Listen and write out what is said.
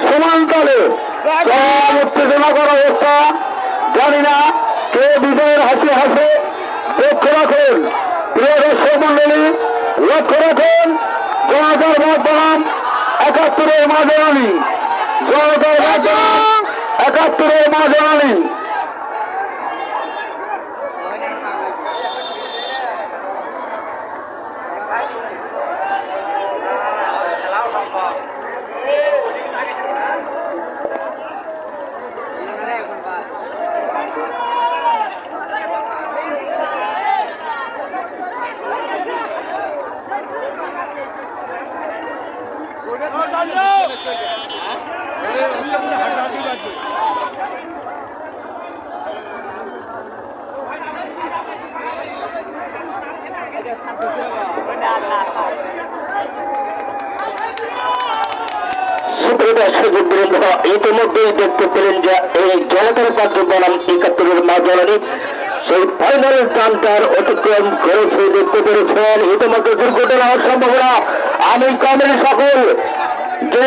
সমান্তরে উত্তেজনাকর অবস্থা। জানি না কে বিজয়ের হাসি হাসে। লক্ষ্য রাখুন প্রিয় দর্শক মন্ডলী, লক্ষ্য রাখুন জনতার বর্তমান ৭১-এর মা জননী, জনতার বর্তমান ৭১-এর মা জননী। ইতিমধ্যেই দেখতে পেলেন যে এই জনতার পাত্র বনাম ৭১-এর মা জননী সেই ফাইনাল চান্তার অতিক্রম করেছে দেখতে পেরেছেন। ইতিমধ্যে দুর্ঘটনা হওয়ার সম্ভাবনা আমি কমের সকল যে